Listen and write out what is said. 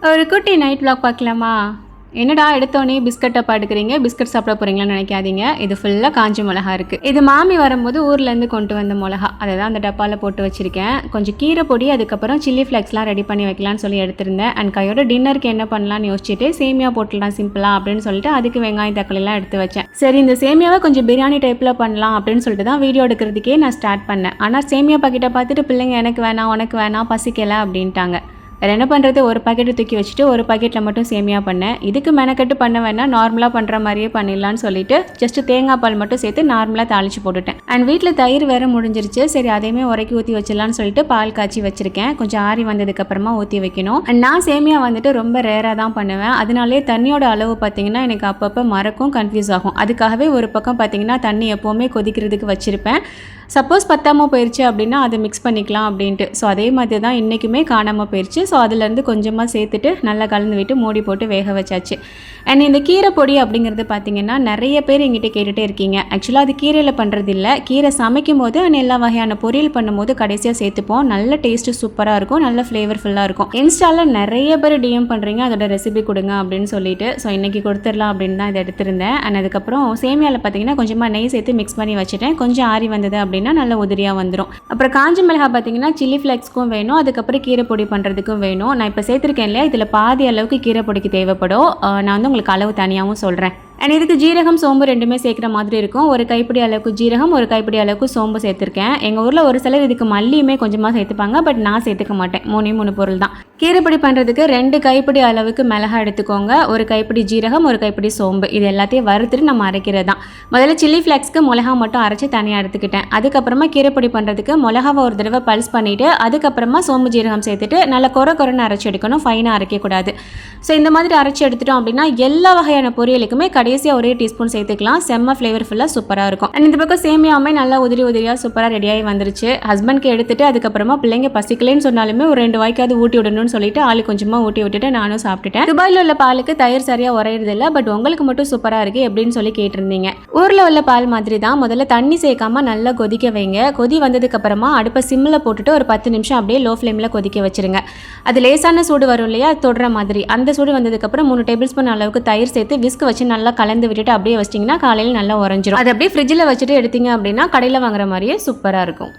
ஒரு குட்டி night vlog பார்க்கலாமா? என்னடா எடுத்தோடனே பிஸ்கட்டை பாட்டுக்கிறீங்க, பிஸ்கட் சாப்பிட போகிறீங்களான்னு நினைக்காதீங்க. இது ஃபுல்லாக காஞ்ச மிளகா இருக்குது. இது மாமி வரும்போது ஊர்லேருந்து கொண்டு வந்த மிளகா, அதை தான் அந்த டப்பாவில் போட்டு வச்சுருக்கேன். கொஞ்சம் கீரை பொடி, அதுக்கப்புறம் சில்லி ஃப்ளெக்ஸ்லாம் ரெடி பண்ணி வைக்கலான்னு சொல்லி எடுத்திருந்தேன். அண்ட் கையோட டின்னருக்கு என்ன பண்ணலான்னு யோசிச்சுட்டு சேமியா போட்டுலாம் சிம்பிளாக அப்படின்னு சொல்லிட்டு அதுக்கு வெங்காயம் தக்காளிலாம் எடுத்து வச்சேன். சரி, இந்த சேமியாவை கொஞ்சம் பிரியாணி டைப்பில் பண்ணலாம் அப்படின்னு சொல்லிட்டு தான் வீடியோ எடுக்கிறதுக்கே நான் ஸ்டார்ட் பண்ணேன். ஆனால் சேமியா பாக்கெட்டை பார்த்துட்டு பிள்ளைங்க எனக்கு வேணாம், உனக்கு வேணாம், பசிக்கலை அப்படின்ட்டாங்க. வேறு என்ன பண்ணுறது, ஒரு பாக்கெட்டு தூக்கி வச்சுட்டு ஒரு பாக்கெட்டில் மட்டும் சேமியா பண்ணேன். இதுக்கு மெனக்கட்டு பண்ண வேணால் நார்மலாக பண்ணுற மாதிரியே பண்ணிடலான்னு சொல்லிட்டு ஜஸ்ட்டு தேங்காய் பால் மட்டும் சேர்த்து நார்மலாக தாளித்து போட்டுட்டேன். அண்ட் வீட்டில் தயிர் வேறு முடிஞ்சிருச்சு. சரி, அதையுமே உரைக்கி ஊற்றி வச்சிடலான்னு சொல்லிட்டு பால் காய்ச்சி வச்சுருக்கேன். கொஞ்சம் ஆறி வந்ததுக்கப்புறமா ஊற்றி வைக்கணும். அண்ட் நான் சேமியா வந்துட்டு ரொம்ப ரேராக தான் பண்ணுவேன். அதனாலே தண்ணியோட அளவு பார்த்திங்கன்னா எனக்கு அப்பப்போ மறக்கும், கன்ஃபியூஸ் ஆகும். அதுக்காகவே ஒரு பக்கம் பார்த்திங்கன்னா தண்ணி எப்போவுமே கொதிக்கிறதுக்கு வச்சுருப்பேன். சப்போஸ் பத்தாமல் போயிடுச்சு அப்படின்னா அதை மிக்ஸ் பண்ணிக்கலாம் அப்படின்ட்டு. ஸோ அதே மாதிரி தான் இன்றைக்குமே காணாமல் போயிடுச்சு. ஸோ அதுலேருந்து கொஞ்சமாக சேர்த்துட்டு நல்லா கலந்து விட்டு மூடி போட்டு வேக வச்சாச்சு. அண்ட் இந்த கீரை பொடி அப்படிங்கிறது பார்த்திங்கன்னா நிறைய பேர் எங்கிட்ட கேட்டுகிட்டே இருக்கீங்க. ஆக்சுவலாக அது கீரையில் பண்ணுறது இல்லை, கீரை சமைக்கும் போது அண்ட் எல்லா வகையான பொரியல் பண்ணும்போது கடைசியாக சேர்த்துப்போம். நல்ல டேஸ்ட்டு சூப்பராக இருக்கும், நல்ல ஃப்ளேவர்ஃபுல்லாக இருக்கும். இன்ஸ்டாவில் நிறைய பேர் டிஎம் பண்ணுறீங்க அதோட ரெசிபி கொடுங்க அப்படின்னு சொல்லிட்டு. ஸோ இன்றைக்கி கொடுத்துடலாம் அப்படின்னு தான் இதை எடுத்திருந்தேன். அண்ட் அதுக்கப்புறம் சேமியாவில் பார்த்திங்கன்னா கொஞ்சமாக நெய் சேர்த்து மிக்ஸ் பண்ணி வச்சுட்டேன். கொஞ்சம் ஆறி வந்தது அப்படின்னா நல்ல உதிரியாக வந்துடும். அப்புறம் காஞ்ச மிளகா பார்த்திங்கன்னா சில்லி ஃப்ளெக்ஸ்க்கும் வேணும், அதுக்கப்புறம் கீரை பொடி பண்ணுறதுக்கும் வேணும். நான் இப்போ சேர்த்துருக்கேன் இல்லையா, இதில் பாதி அளவுக்கு கீரை பொடிக்கு தேவைப்படும். நான் வந்து உங்களுக்கு அளவு தனியாகவும் சொல்கிறேன். அண்ட் இதுக்கு ஜீரகம் சோம்பு ரெண்டுமே சேர்க்குற மாதிரி இருக்கும். ஒரு கைப்பிடி அளவுக்கு ஜீரகம், ஒரு கைப்பிடி அளவுக்கு சோம்பு சேர்த்துருக்கேன். எங்கள் ஊரில் ஒரு சிலர் இதுக்கு மல்லியுமே கொஞ்சமாக சேர்த்துப்பாங்க, பட் நான் சேர்த்துக்க மாட்டேன். 3 பொருள் தான். கீரைப்பொடி பண்ணுறதுக்கு 2 கைப்பிடி அளவுக்கு மிளகா எடுத்துக்கோங்க, ஒரு கைப்பிடி ஜீரகம், ஒரு கைப்பிடி சோம்பு. இது எல்லாத்தையும் வறுத்துட்டு நம்ம அரைக்கிறது தான். முதல்ல சில்லி ஃப்ளெக்ஸ்க்கு மிளகா மட்டும் அரைச்சி தனியாக எடுத்துக்கிட்டேன். அதுக்கப்புறமா கீரைப்பொடி பண்ணுறதுக்கு மிளகாவை ஒரு தடவை பல்ஸ் பண்ணிவிட்டு அதுக்கப்புறமா சோம்பு ஜீரகம் சேர்த்துட்டு நல்லா கொரன்னு அரைச்சி எடுக்கணும், ஃபைனாக அரைக்கக்கூடாது. ஸோ இந்த மாதிரி அரைச்சி எடுத்துட்டோம் அப்படின்னா எல்லா வகையான பொரியலுக்குமே கடைசியாக ஒரே டீஸ்பூன் சேர்த்துக்கலாம். செம்ம ஃப்ளேவர்ஃபுல்லாக சூப்பராக இருக்கும். அண்ட் இந்த பக்கம் சேமியாவுமே நல்லா உதிரியாக சூப்பராக ரெடியாகி வந்துருச்சு. ஹஸ்பண்ட்க்கு எடுத்துட்டு அதுக்கப்புறமா பிள்ளைங்க பசிக்கலைன்னு சொன்னாலுமே ஒரு 2 வாய்க்காவது ஊட்டி விடணும்னு சொல்லிட்டு ஆளு கொஞ்சமாக ஊட்டி விட்டுட்டு நானும் சாப்பிட்டுட்டேன். துபாயில் உள்ள பாலுக்கு தயிர் சரியாக உரையிறதில்ல, பட் உங்களுக்கு மட்டும் சூப்பராக இருக்குது எப்படின்னு சொல்லி கேட்டிருந்தீங்க. ஊரில் உள்ள பால் மாதிரி தான். முதல்ல தண்ணி சேர்க்காம நல்லா கொதிக்க வைங்க. கொதி வந்ததுக்கப்புறமா அடுப்பை சிம்மில் போட்டுட்டு ஒரு 10 நிமிஷம் அப்படியே லோ ஃப்ளேமில் கொதிக்க வச்சுருங்க. அது லேசான சூடு வரும் இல்லையா, தொடுற மாதிரி. அந்த சூடு வந்ததுக்கப்புறம் 3 டேபிள் ஸ்பூன் அளவுக்கு தயிர் சேர்த்து விஸ்க் வச்சு நல்லா கலந்து விட்டுட்டு அப்படியே வச்சிட்டிங்கன்னா காலையில் நல்லா உறைஞ்சிரும். அது அப்படியே ஃப்ரிட்ஜில் வச்சுட்டு எடுத்தீங்க அப்படின்னா கடையில் வாங்குற மாதிரியே சூப்பராக இருக்கும்.